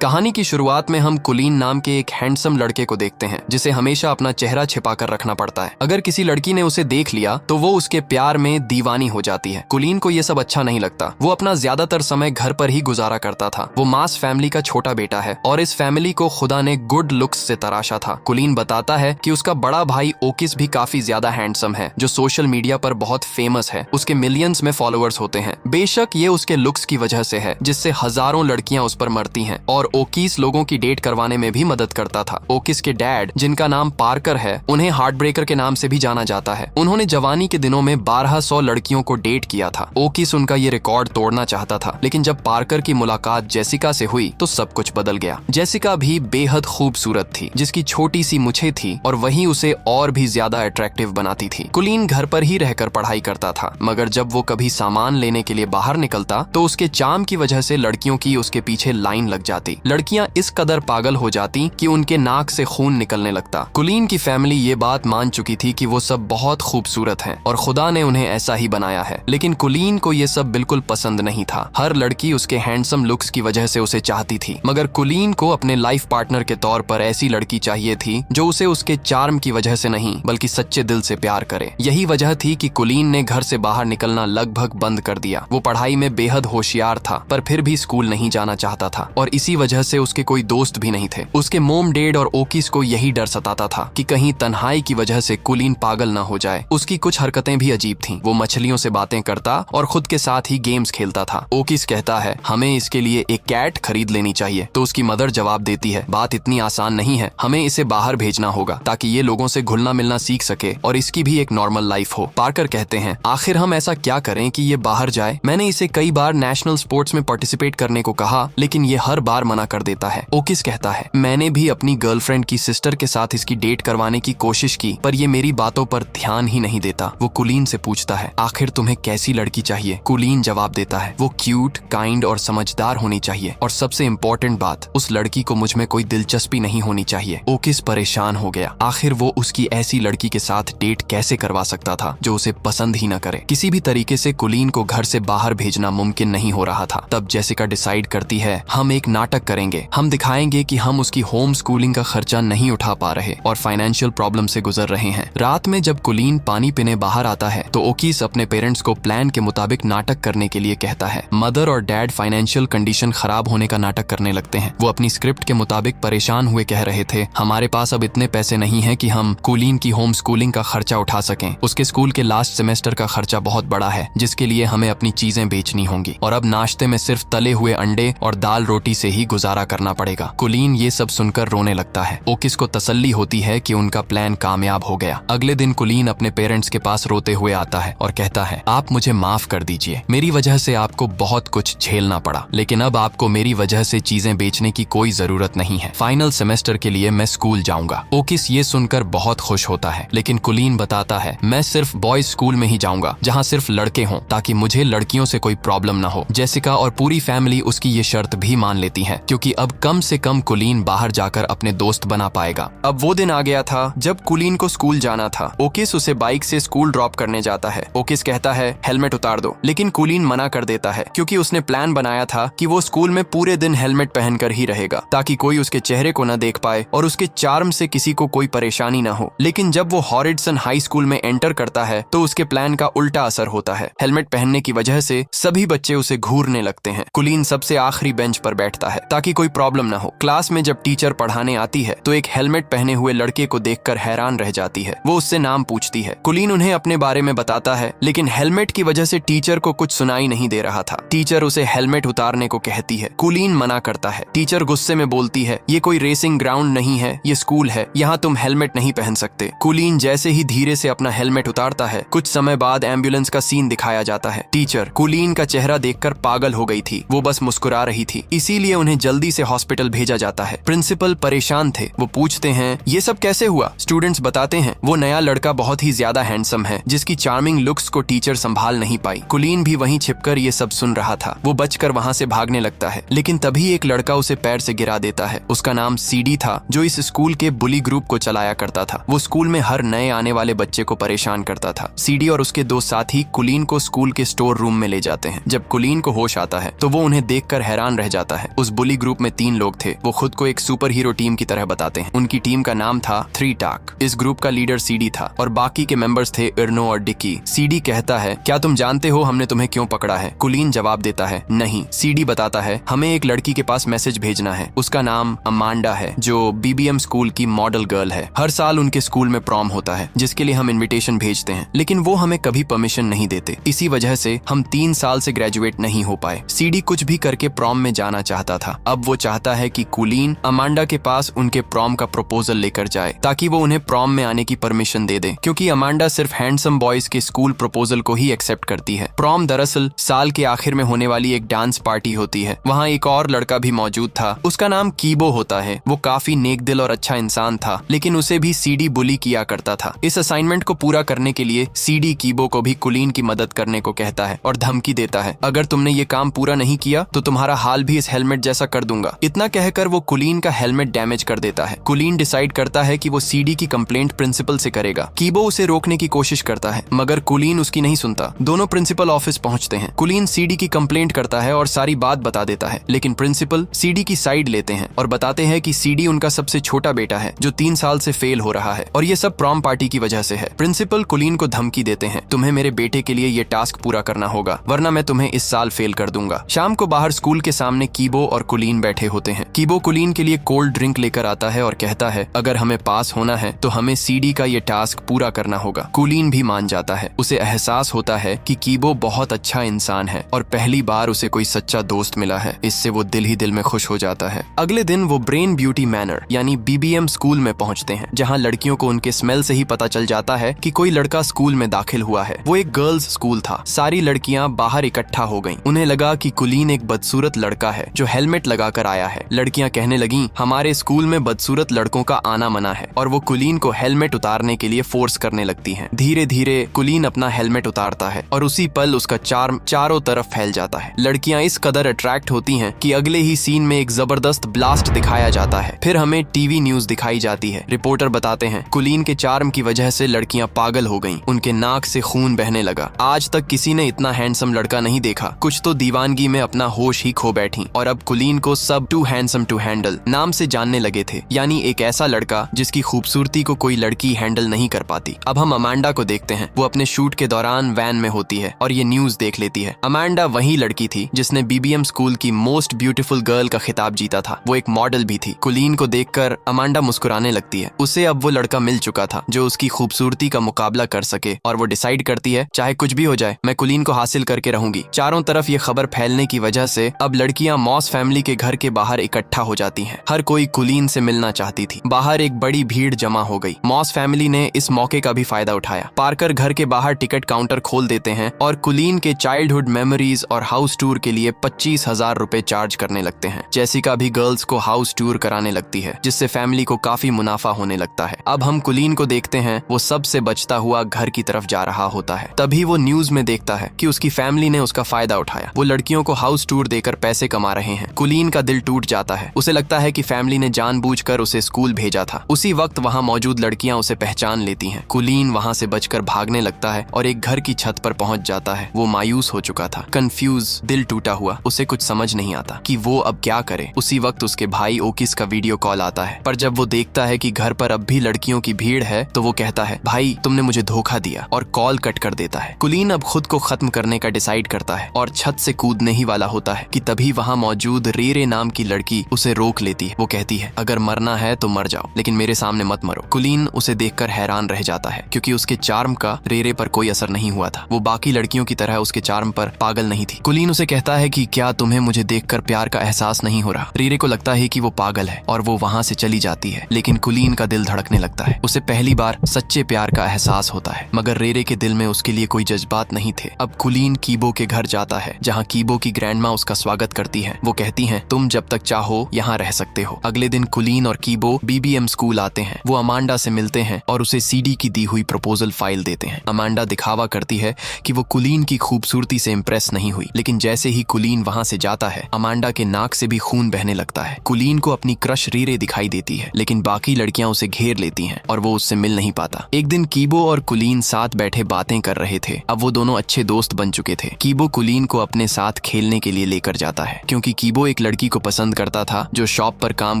कहानी की शुरुआत में हम कुलीन नाम के एक हैंडसम लड़के को देखते हैं जिसे हमेशा अपना चेहरा छिपाकर रखना पड़ता है। अगर किसी लड़की ने उसे देख लिया तो वो उसके प्यार में दीवानी हो जाती है। कुलीन को ये सब अच्छा नहीं लगता। वो अपना ज्यादातर समय घर पर ही गुजारा करता था। वो मास फैमिली का छोटा बेटा है और इस फैमिली को खुदा ने गुड लुक्स से तराशा था। कुलीन बताता है कि उसका बड़ा भाई ओकिस भी काफी ज्यादा हैंडसम है, जो सोशल मीडिया पर बहुत फेमस है। उसके मिलियंस में फॉलोअर्स होते हैं। बेशक ये उसके लुक्स की वजह से है, जिससे हजारों लड़कियां उस पर मरती हैं, और ओकिस लोगों की डेट करवाने में भी मदद करता था। ओकिस के डैड, जिनका नाम पार्कर है, उन्हें हार्ट ब्रेकर के नाम से भी जाना जाता है। उन्होंने जवानी के दिनों में 1200 लड़कियों को डेट किया था। ओकिस उनका ये रिकॉर्ड तोड़ना चाहता था, लेकिन जब पार्कर की मुलाकात जेसिका से हुई तो सब कुछ बदल गया। जेसिका भी बेहद खूबसूरत थी, जिसकी छोटी सी मूछें थी और वही उसे और भी ज्यादा अट्रैक्टिव बनाती थी। कुलीन घर पर ही रहकर पढ़ाई करता था, मगर जब वो कभी सामान लेने के लिए बाहर निकलता तो उसके चार्म की वजह से लड़कियों की उसके पीछे लाइन लग जाती। लड़कियां इस कदर पागल हो जाती कि उनके नाक से खून निकलने लगता। कुलीन की फैमिली ये बात मान चुकी थी कि वो सब बहुत खूबसूरत हैं और खुदा ने उन्हें ऐसा ही बनाया है, लेकिन कुलीन को ये सब बिल्कुल पसंद नहीं था। हर लड़की उसके हैंडसम लुक्स की वजह से उसे चाहती थी, मगर कुलीन को अपने लाइफ पार्टनर के तौर पर ऐसी लड़की चाहिए थी जो उसे उसके चार्म की वजह से नहीं बल्कि सच्चे दिल से प्यार करे। यही वजह थी कि कुलीन ने घर से बाहर निकलना लगभग बंद कर दिया। वो पढ़ाई में बेहद होशियार था, पर फिर भी स्कूल नहीं जाना चाहता था और इसी वजह से उसके कोई दोस्त भी नहीं थे। उसके मोम डैड और ओकिस को यही डर सताता था कि कहीं तन्हाई की वजह से कुलीन पागल न हो जाए। उसकी कुछ हरकतें भी अजीब थीं। वो मछलियों से बातें करता और खुद के साथ ही गेम्स खेलता था। ओकिस कहता है, हमें इसके लिए एक कैट खरीद लेनी चाहिए, तो उसकी मदर जवाब देती है, बात इतनी आसान नहीं है, हमें इसे बाहर भेजना होगा ताकि ये लोगों से घुलना मिलना सीख सके और इसकी भी एक नॉर्मल लाइफ हो। पार्कर कहते हैं, आखिर हम ऐसा क्या करें कि ये बाहर जाए? मैंने इसे कई बार नेशनल स्पोर्ट्स में पार्टिसिपेट करने को कहा, लेकिन ये हर बार मना कर देता है। ओकिस कहता है, मैंने भी अपनी गर्लफ्रेंड की सिस्टर के साथ इसकी डेट करवाने की कोशिश की, पर ये मेरी बातों पर ध्यान ही नहीं देता। वो कुलीन से पूछता है, आखिर तुम्हें कैसी लड़की चाहिए? कुलीन जवाब देता है, वो क्यूट, काइंड और समझदार होनी चाहिए, और सबसे इम्पोर्टेंट बात, उस लड़की को मुझ में कोई दिलचस्पी नहीं होनी चाहिए। ओकिस परेशान हो गया। आखिर वो उसकी ऐसी लड़की के साथ डेट कैसे करवा सकता था जो उसे पसंद ही न करे? किसी भी तरीके से कुलीन को घर से बाहर भेजना मुमकिन नहीं हो रहा था। तब जेसिका डिसाइड करती है, हम एक नाटक करेंगे। हम दिखाएंगे कि हम उसकी होम स्कूलिंग का खर्चा नहीं उठा पा रहे और फाइनेंशियल प्रॉब्लम से गुजर रहे हैं। रात में जब कुलीन पानी पीने बाहर आता है तो ओकिस अपने पेरेंट्स को प्लान के मुताबिक नाटक करने के लिए कहता है। मदर और डैड फाइनेंशियल कंडीशन खराब होने का नाटक करने लगते हैं। वो अपनी स्क्रिप्ट के मुताबिक परेशान हुए कह रहे थे, हमारे पास अब इतने पैसे नहीं है कि हम कुलीन की होम स्कूलिंग का खर्चा उठा सकें। उसके स्कूल के लास्ट सेमेस्टर का खर्चा बहुत बड़ा है, जिसके लिए हमें अपनी चीजें बेचनी होंगी, और अब नाश्ते में सिर्फ तले हुए अंडे और दाल रोटी से ही गुजारा करना पड़ेगा। कुलीन ये सब सुनकर रोने लगता है। ओकिस को तसल्ली होती है कि उनका प्लान कामयाब हो गया। अगले दिन कुलीन अपने पेरेंट्स के पास रोते हुए आता है और कहता है, आप मुझे माफ कर दीजिए, मेरी वजह से आपको बहुत कुछ झेलना पड़ा, लेकिन अब आपको मेरी वजह से चीजें बेचने की कोई जरूरत नहीं है। फाइनल सेमेस्टर के लिए मैं स्कूल जाऊंगा। ओकिस ये सुनकर बहुत खुश होता है, लेकिन कुलीन बताता है, मैं सिर्फ बॉयज स्कूल में ही जाऊंगा जहाँ सिर्फ लड़के हों, ताकि मुझे लड़कियों से कोई प्रॉब्लम ना हो। जेसिका और पूरी फैमिली उसकी ये शर्त भी मान लेती है, क्योंकि अब कम से कम कुलीन बाहर जाकर अपने दोस्त बना पाएगा। अब वो दिन आ गया था जब कुलीन को स्कूल जाना था। ओकिस उसे बाइक से स्कूल ड्रॉप करने जाता है। ओकिस कहता है, हेलमेट उतार दो, लेकिन कुलीन मना कर देता है, क्योंकि उसने प्लान बनाया था कि वो स्कूल में पूरे दिन हेलमेट पहनकर ही रहेगा, ताकि कोई उसके चेहरे को न देख पाए और उसके चार्म से किसी को कोई परेशानी न हो। लेकिन जब वो हॉरिडसन हाई स्कूल में एंटर करता है तो उसके प्लान का उल्टा असर होता है। हेलमेट पहनने की वजह से सभी बच्चे उसे घूरने लगते हैं। कुलीन सबसे आखिरी बेंच पर बैठता है ताकि कोई प्रॉब्लम न हो। क्लास में जब टीचर पढ़ाने आती है तो एक हेलमेट पहने हुए लड़के को देखकर हैरान रह जाती है। वो उससे नाम पूछती है। कुलीन उन्हें अपने बारे में बताता है, लेकिन हेलमेट की वजह से टीचर को कुछ सुनाई नहीं दे रहा था। टीचर उसे हेलमेट उतारने को कहती है। कुलीन मना करता है। टीचर गुस्से में बोलती है, ये कोई रेसिंग ग्राउंड नहीं है, ये स्कूल है, यहाँ तुम हेलमेट नहीं पहन सकते। कुलीन जैसे ही धीरे से अपना हेलमेट उतारता है, कुछ समय बाद एम्बुलेंस का सीन दिखाया जाता है। टीचर कुलीन का चेहरा देखकर पागल हो गई थी। वो बस मुस्कुरा रही थी, इसीलिए उन्हें जल्दी से हॉस्पिटल भेजा जाता है। प्रिंसिपल परेशान थे। वो पूछते हैं, ये सब कैसे हुआ? स्टूडेंट्स बताते हैं, वो नया लड़का बहुत ही ज्यादा हैंडसम है, जिसकी चार्मिंग लुक्स को टीचर संभाल नहीं पाई। कुलीन भी वहीं छिपकर ये सब सुन रहा था। वो बचकर वहां से भागने लगता है, लेकिन तभी एक लड़का उसे पैर से गिरा देता है। उसका नाम सीडी था, जो इस स्कूल के बुली ग्रुप को चलाया करता था। वो स्कूल में हर नए आने वाले बच्चे को परेशान करता था। सीडी और उसके दो साथी कुलीन को स्कूल के स्टोर रूम में ले जाते हैं। जब कुलीन को होश आता है तो वो उन्हें देखकर हैरान रह जाता है। उस बुली ग्रुप में 3 लोग थे। वो खुद को एक सुपर हीरो टीम की तरह बताते हैं। उनकी टीम का नाम था 3 टाक। इस ग्रुप का लीडर सीडी था और बाकी के मेंबर्स थे इर्नो और डिकी। सीडी कहता है, क्या तुम जानते हो हमने तुम्हें क्यों पकड़ा है? कुलीन जवाब देता है, नहीं। सीडी बताता है, हमें एक लड़की के पास मैसेज भेजना है। उसका नाम अमांडा है, जो बीबीएम स्कूल की मॉडल गर्ल है। हर साल उनके स्कूल में प्रॉम होता है, जिसके लिए हम इन्विटेशन भेजते हैं, लेकिन वो हमें कभी परमिशन नहीं देते। इसी वजह से हम 3 साल से ग्रेजुएट नहीं हो पाए। सीडी कुछ भी करके प्रॉम में जाना चाहता था। अब वो चाहता है कि कुलीन अमांडा के पास उनके प्रॉम का प्रपोजल लेकर जाए, ताकि वो उन्हें प्रॉम में आने की परमिशन दे दे, क्योंकि अमांडा सिर्फ हैंडसम बॉयज के स्कूल प्रपोजल को ही एक्सेप्ट करती है। प्रॉम दरअसल साल के आखिर में होने वाली एक डांस पार्टी होती है। वहाँ एक और लड़का भी मौजूद था। उसका नाम कीबो होता है। वो काफी नेक दिल और अच्छा इंसान था, लेकिन उसे भी सीडी बुली किया करता था। इस असाइनमेंट को पूरा करने के लिए सीडी कीबो को भी कुलीन की मदद करने को कहता है और धमकी देता है, अगर तुमने ये काम पूरा नहीं किया तो तुम्हारा हाल भी इस हेलमेट जैसा कर दूंगा। इतना कहकर वो कुलीन का हेलमेट डैमेज कर देता है। कुलीन डिसाइड करता है कि वो सीडी की कंप्लेंट प्रिंसिपल से करेगा। कीबो उसे रोकने की कोशिश करता है, मगर कुलीन उसकी नहीं सुनता। दोनों प्रिंसिपल ऑफिस पहुंचते हैं। कुलीन सीडी की कंप्लेंट करता है और सारी बात बता देता है, लेकिन प्रिंसिपल सीडी की साइड लेते हैं और बताते हैं कि सीडी उनका सबसे छोटा बेटा है, जो 3 साल से फेल हो रहा है और ये सब प्रॉम पार्टी की वजह से है। प्रिंसिपल कुलीन को धमकी देते हैं, तुम्हें मेरे बेटे के लिए ये टास्क पूरा करना होगा, वरना मैं तुम्हें इस साल फेल कर दूंगा। शाम को बाहर स्कूल के सामने कीबो और कुलीन बैठे होते हैं। कीबो कुलीन के लिए कोल्ड ड्रिंक लेकर आता है और कहता है, अगर हमें पास होना है तो हमें सीडी का ये टास्क पूरा करना होगा। कुलीन भी मान जाता है। उसे एहसास होता है कि कीबो बहुत अच्छा इंसान है और पहली बार उसे कोई सच्चा दोस्त मिला है। इससे वो दिल ही दिल में खुश हो जाता है। अगले दिन वो ब्रेन ब्यूटी मैनर यानी बीबीएम स्कूल में पहुंचते हैं, जहां लड़कियों को उनके स्मेल से ही पता चल जाता है कि कोई लड़का स्कूल में दाखिल हुआ है। वो एक गर्ल्स स्कूल था। सारी लड़कियां बाहर इकट्ठा हो गईं। उन्हें लगा कि कुलीन एक बदसूरत लड़का है जो हेलमेट लगाकर आया है। लड़कियां कहने लगीं, हमारे स्कूल में बदसूरत लड़कों का आना मना है, और वो कुलीन को हेलमेट उतारने के लिए फोर्स करने लगती हैं। धीरे धीरे कुलीन अपना हेलमेट उतारता है और उसी पल उसका चार्म चारों तरफ फैल जाता है। लड़कियां इस कदर अट्रैक्ट होती हैं कि अगले ही सीन में एक जबरदस्त ब्लास्ट दिखाया जाता है। फिर हमें टीवी न्यूज दिखाई जाती है। रिपोर्टर बताते हैं, कुलीन के चार्म की वजह से लड़कियां पागल हो गईं। उनके नाक से खून बहने लगा। आज तक किसी ने इतना हैंडसम लड़का नहीं देखा। कुछ तो दीवानगी में अपना होश ही खो बैठी और अब कुलीन को सब टू हैंडसम टू हैंडल नाम से जानने लगे थे, यानी एक ऐसा लड़का जिसकी खूबसूरती को कोई लड़की हैंडल नहीं कर पाती। अब हम अमांडा को देखते हैं। वो अपने शूट के दौरान वैन में होती है और ये न्यूज देख लेती है। अमांडा वही लड़की थी जिसने बीबीएम स्कूल की मोस्ट ब्यूटीफुल गर्ल का खिताब जीता था। वो एक मॉडल भी थी। कुलीन को देखकर अमांडा मुस्कुराने लगती है। उसे अब वो लड़का मिल चुका था जो उसकी खूबसूरती का मुकाबला कर सके, और वो डिसाइड करती है, चाहे कुछ भी हो जाए मैं कुलीन को हासिल करके रहूंगी। चारों तरफ ये खबर फैलने की वजह से अब लड़कियां मॉस फैमिली के घर के बाहर इकट्ठा हो जाती हैं। हर कोई कुलीन से मिलना चाहती थी। बाहर एक बड़ी भीड़ जमा हो गई। मॉस फैमिली ने इस मौके का भी फायदा उठाया। पार्कर घर के बाहर टिकट काउंटर खोल देते हैं और कुलीन के चाइल्डहुड मेमोरीज और हाउस टूर के लिए 25,000 रुपए चार्ज करने लगते हैं। जेसिका भी गर्ल्स को हाउस टूर कराने लगती है, जिससे फैमिली को काफी मुनाफा होने लगता है। अब हम कुलीन को देखते हैं, वो सबसे बचता हुआ घर की तरफ जा रहा होता है। तभी वो न्यूज में देखता है कि उसकी फैमिली ने उसका फायदा उठाया। वो लड़कियों को हाउस टूर देकर पैसे कमा रहे हैं। कुलीन का दिल टूट जाता है। उसे लगता है कि फैमिली ने जानबूझकर उसे स्कूल भेजा था। उसी वक्त वहाँ मौजूद लड़कियां उसे पहचान लेती हैं। कुलीन वहाँ से बचकर भागने लगता है और एक घर की छत पर पहुंच जाता है। वो मायूस हो चुका था, कंफ्यूज, दिल टूटा हुआ। उसे कुछ समझ नहीं आता कि वो अब क्या करे। उसी वक्त उसके भाई ओकिस का वीडियो कॉल आता है, पर जब वो देखता है कि घर पर अब भी लड़कियों की भीड़ है तो वो कहता है, भाई तुमने मुझे धोखा दिया, और कॉल कट कर देता है। कुलीन अब खुद को खत्म करने का डिसाइड करता है और छत से कूदने ही वाला होता है कि तभी वहाँ मौजूद रेरे नाम की लड़की उसे रोक लेती है। वो कहती है, अगर मरना है तो मर जाओ, लेकिन मेरे सामने मत मरो। कुलीन उसे देखकर हैरान रह जाता है, क्योंकि उसके चार्म का रेरे पर कोई असर नहीं हुआ था। वो बाकी लड़कियों की तरह उसके चार्म पर पागल नहीं थी। कुलीन उसे कहता है कि क्या तुम्हें मुझे देखकर प्यार का एहसास नहीं हो रहा? रेरे को लगता है कि वो पागल है और वो वहाँ से चली जाती है, लेकिन कुलीन का दिल धड़कने लगता है। उसे पहली बार सच्चे प्यार का एहसास होता है, मगर रेरे के दिल में उसके लिए कोई जज्बात नहीं थे। अब कुलीन कीबो के घर जाता है, जहाँ कीबो की ग्रैंडमा उसका स्वागत करती है। वो कहती हैं, तुम जब तक चाहो यहाँ रह सकते हो। अगले दिन कुलीन और कीबो बीबीएम स्कूल आते हैं। वो अमांडा से मिलते हैं और उसे सीडी की दी हुई प्रपोजल फाइल देते हैं। अमांडा दिखावा करती है कि वो कुलीन की खूबसूरती से इम्प्रेस नहीं हुई, लेकिन जैसे ही कुलीन वहाँ से जाता है, अमांडा के नाक से भी खून बहने लगता है। कुलीन को अपनी क्रश रीरे दिखाई देती है, लेकिन बाकी लड़कियां उसे घेर लेती हैं और वो उससे मिल नहीं पाता। एक दिन कीबो और कुलीन साथ बैठे बातें कर रहे थे। अब वो दोनों अच्छे दोस्त बन चुके थे। कीबो कुलीन को अपने साथ खेलने के लिए लेकर जाता है, क्योंकि कीबो एक एक लड़की को पसंद करता था जो शॉप पर काम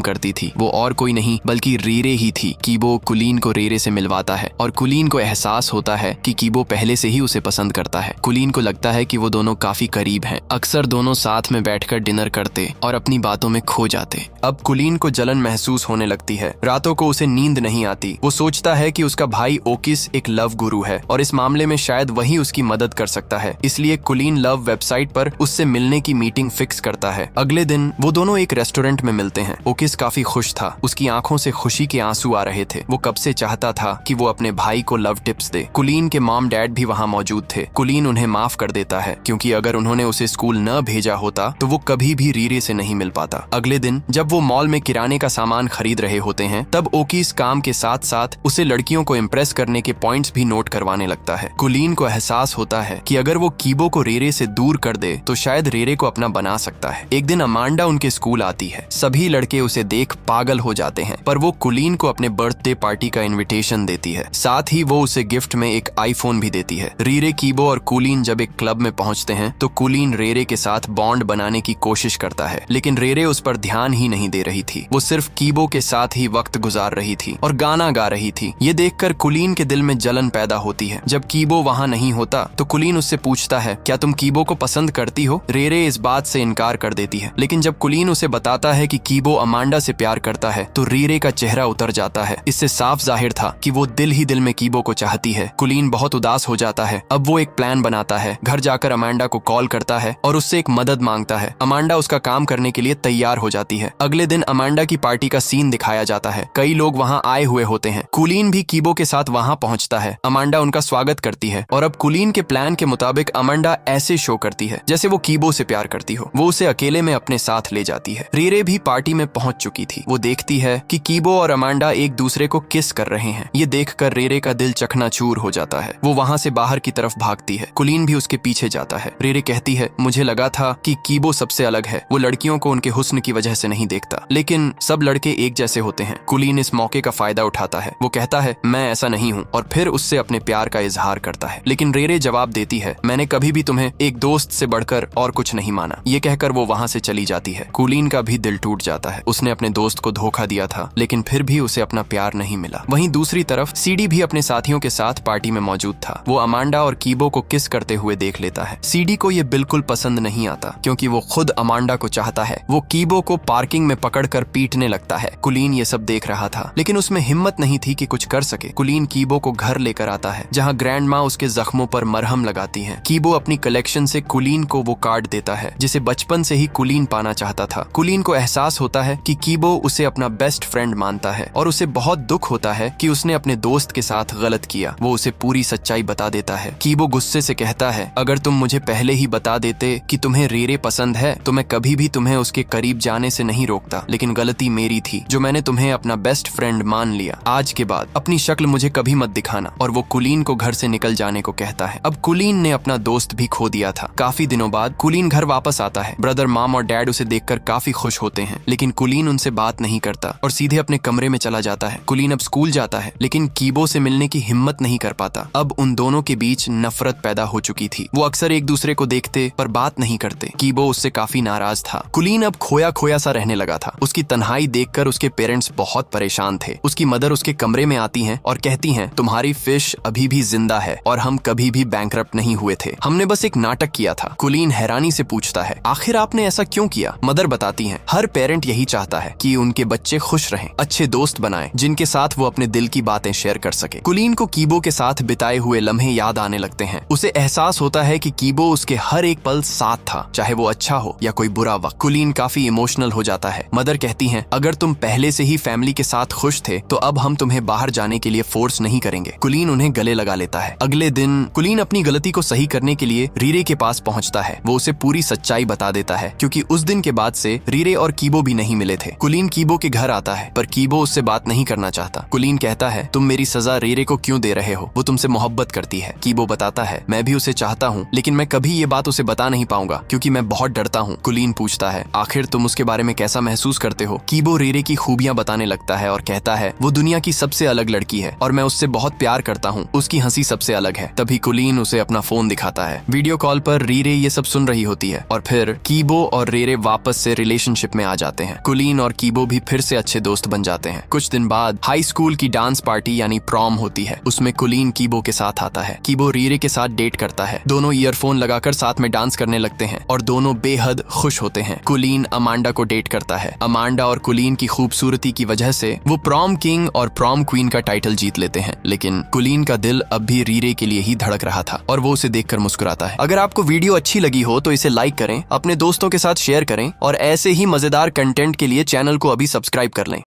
करती थी। वो और कोई नहीं बल्कि रीरे ही थी। कीबो कुलीन को रीरे से मिलवाता है और कुलीन को एहसास होता है कि कीबो पहले से ही उसे पसंद करता है। कुलीन को लगता है कि वो दोनों काफी करीब हैं। अक्सर दोनों साथ में बैठकर डिनर करते और अपनी बातों में खो जाते। अब कुलीन को जलन महसूस होने लगती है। रातों को उसे नींद नहीं आती। वो सोचता है कि उसका भाई ओकिस एक लव गुरु है और इस मामले में शायद वही उसकी मदद कर सकता है। इसलिए कुलीन लव वेबसाइट पर उससे मिलने की मीटिंग फिक्स करता है। अगले दिन वो दोनों एक रेस्टोरेंट में मिलते हैं। ओकिस काफी खुश था। उसकी आंखों से खुशी के आंसू आ रहे थे। वो कब से चाहता था कि वो अपने भाई को लव टिप्स दे। कुलीन के मॉम डैड भी वहाँ मौजूद थे। कुलीन उन्हें माफ कर देता है क्योंकि अगर उन्होंने उसे स्कूल न भेजा होता तो वो कभी भी रीरे से नहीं मिल पाता। अगले दिन जब वो मॉल में किराने का सामान खरीद रहे होते हैं तब ओकिस काम के साथ साथ उसे लड़कियों को इम्प्रेस करने के पॉइंट्स भी नोट करवाने लगता है। कुलीन को एहसास होता है कि अगर वो कीबो को रीरे से दूर कर दे तो शायद रीरे को अपना बना सकता है। एक दिन अमांडा उनके स्कूल आती है। सभी लड़के उसे देख पागल हो जाते हैं पर वो कुलीन को अपने बर्थडे पार्टी का इनविटेशन देती है। साथ ही वो उसे गिफ्ट में एक आईफोन भी देती है। रीरे, कीबो और कुलीन जब एक क्लब में पहुंचते हैं तो कुलीन रेरे के साथ बॉन्ड बनाने की कोशिश करता है लेकिन रेरे उस पर ध्यान ही नहीं दे रही थी। वो सिर्फ कीबो के साथ ही वक्त गुजार रही थी और गाना गा रही थी। ये देखकर कुलीन के दिल में जलन पैदा होती है। जब कीबो वहाँ नहीं होता तो कुलीन उससे पूछता है, क्या तुम कीबो को पसंद करती हो? रेरे इस बात से इनकार कर देती है लेकिन जब कुलीन उसे बताता है कि कीबो अमांडा से प्यार करता है तो रीरे का चेहरा उतर जाता है। इससे साफ जाहिर था कि वो दिल ही दिल में कीबो को चाहती है। कुलीन बहुत उदास हो जाता है। अब वो एक प्लान बनाता है। घर जाकर अमांडा को कॉल करता है और उससे एक मदद मांगता है। अमांडा उसका काम करने के लिए तैयार हो जाती है। अगले दिन अमांडा की पार्टी का सीन दिखाया जाता है। कई लोग वहाँ आए हुए होते हैं। कुलीन भी कीबो के साथ वहाँ पहुँचता है। अमांडा उनका स्वागत करती है और अब कुलीन के प्लान के मुताबिक अमांडा ऐसे शो करती है जैसे वो कीबो से प्यार करती हो। वो उसे अकेले में अपने साथ ले जाती है। रीरे भी पार्टी में पहुंच चुकी थी। वो देखती है कि कीबो और अमांडा एक दूसरे को किस कर रहे हैं। ये देखकर रीरे का दिल चकनाचूर हो जाता है। वो वहाँ से बाहर की तरफ भागती है। कुलीन भी उसके पीछे जाता है। रीरे कहती है, मुझे लगा था कि कीबो सबसे अलग है। वो लड़कियों को उनके हुस्न की वजह से नहीं देखता लेकिन सब लड़के एक जैसे होते हैं। कुलीन इस मौके का फायदा उठाता है। वो कहता है, मैं ऐसा नहीं हूँ और फिर उससे अपने प्यार का इजहार करता है लेकिन रीरे जवाब देती है, मैंने कभी भी तुम्हें एक दोस्त से बढ़कर और कुछ नहीं माना। ये कहकर वो वहाँ से चली जाती है। कुलीन का भी दिल टूट जाता है। उसने अपने दोस्त को धोखा दिया था लेकिन फिर भी उसे अपना प्यार नहीं मिला। वहीं दूसरी तरफ सीडी भी अपने साथियों के साथ पार्टी में मौजूद था। वो अमांडा और कीबो को किस करते हुए देख लेता है। सीडी को ये बिल्कुल पसंद नहीं आता क्योंकि वो खुद अमांडा को चाहता है। वो कीबो को पार्किंग में पकड़कर पीटने लगता है। कुलीन ये सब देख रहा था लेकिन उसमें हिम्मत नहीं थी कि कुछ कर सके। कुलीन कीबो को घर लेकर आता है जहाँ ग्रैंड माँ उसके जख्मों पर मरहम लगाती है। कीबो अपनी कलेक्शन से कुलीन को वो कार्ड देता है जिसे बचपन से ही कुलीन पाना चाहता था। कुलीन को एहसास होता है कि कीबो उसे अपना बेस्ट फ्रेंड मानता है और उसे बहुत दुख होता है कि उसने अपने दोस्त के साथ गलत किया। वो उसे पूरी सच्चाई बता देता है। कीबो गुस्से से कहता है, अगर तुम मुझे पहले ही बता देते कि तुम्हें रीरे पसंद है तो मैं कभी भी तुम्हें उसके करीब जाने से नहीं रोकता, लेकिन गलती मेरी थी जो मैंने तुम्हें अपना बेस्ट फ्रेंड मान लिया। आज के बाद अपनी शक्ल मुझे कभी मत दिखाना। और वो कुलीन को घर से निकल जाने को कहता है। अब कुलीन ने अपना दोस्त भी खो दिया था। काफी दिनों बाद कुलीन घर वापस आता है। ब्रदर, मॉम और डैड उसे देखकर काफी खुश होते हैं लेकिन कुलीन उनसे बात नहीं करता और सीधे अपने कमरे में चला जाता है। कुलीन अब स्कूल जाता है लेकिन कीबो से मिलने की हिम्मत नहीं कर पाता। अब उन दोनों के बीच नफरत पैदा हो चुकी थी। वो अक्सर एक दूसरे को देखते पर बात नहीं करते। कीबो उससे काफी नाराज था। कुलीन अब खोया खोया सा रहने लगा था। उसकी तन्हाई देखकर उसके पेरेंट्स बहुत परेशान थे। उसकी मदर उसके कमरे में आती हैं और कहती हैं, तुम्हारी फिश अभी भी जिंदा है और हम कभी भी बैंकरप्ट नहीं हुए थे। हमने बस एक नाटक किया था। कुलीन हैरानी से पूछता है, आखिर आपने ऐसा क्यों किया? मदर बताती हैं, हर पेरेंट यही चाहता है कि उनके बच्चे खुश रहें, अच्छे दोस्त बनाएं जिनके साथ वो अपने दिल की बातें शेयर कर सके। कुलीन को कीबो के साथ बिताए हुए लम्हे याद आने लगते हैं। उसे एहसास होता है कि कीबो उसके हर एक पल साथ था, चाहे वो अच्छा हो या कोई बुरा वक्त। कुलीन काफी इमोशनल हो जाता है। मदर कहती हैं, अगर तुम पहले से ही फैमिली के साथ खुश थे तो अब हम तुम्हें बाहर जाने के लिए फोर्स नहीं करेंगे। कुलीन उन्हें गले लगा लेता है। अगले दिन कुलीन अपनी गलती को सही करने के लिए रीरे के पास पहुंचता है। वो उसे पूरी सच्चाई बता देता है क्योंकि उस दिन के बाद से रीरे और कीबो भी नहीं मिले थे। कुलीन कीबो के घर आता है पर कीबो उससे बात नहीं करना चाहता। कुलीन कहता है, तुम मेरी सजा रीरे को क्यों दे रहे हो? वो तुमसे मोहब्बत करती है। कीबो बताता है, मैं भी उसे चाहता हूँ लेकिन मैं कभी ये बात उसे बता नहीं पाऊंगा क्योंकि मैं बहुत डरता हूँ। कुलीन पूछता है, आखिर तुम उसके बारे में कैसा महसूस करते हो? कीबो रीरे की खूबियां बताने लगता है और कहता है, वो दुनिया की सबसे अलग लड़की है और मैं उससे बहुत प्यार करता हूँ। उसकी हंसी सबसे अलग है। तभी कुलीन उसे अपना फोन दिखाता है। वीडियो कॉल पर रीरे ये सब सुन रही होती है और फिर कीबो और रीरे रीरे वापस से रिलेशनशिप में आ जाते हैं। कुलीन और कीबो भी फिर से अच्छे दोस्त बन जाते हैं। कुछ दिन बाद हाई स्कूल की डांस पार्टी यानी प्रॉम होती है। उसमें कुलीन कीबो के साथ आता है। कीबो रीरे के साथ डेट करता है। दोनों ईयरफोन लगाकर साथ में डांस करने लगते हैं और दोनों बेहद खुश होते हैं। कुलीन अमांडा को डेट करता है। अमांडा और कुलीन की खूबसूरती की वजह से वो प्रॉम किंग और प्रॉम क्वीन का टाइटल जीत लेते हैं। लेकिन कुलीन का दिल अब भी रीरे के लिए ही धड़क रहा था और वो उसे देखकर मुस्कुराता है। अगर आपको वीडियो अच्छी लगी हो तो इसे लाइक करें, अपने दोस्तों के साथ शेयर करें और ऐसे ही मजेदार कंटेंट के लिए चैनल को अभी सब्सक्राइब कर लें।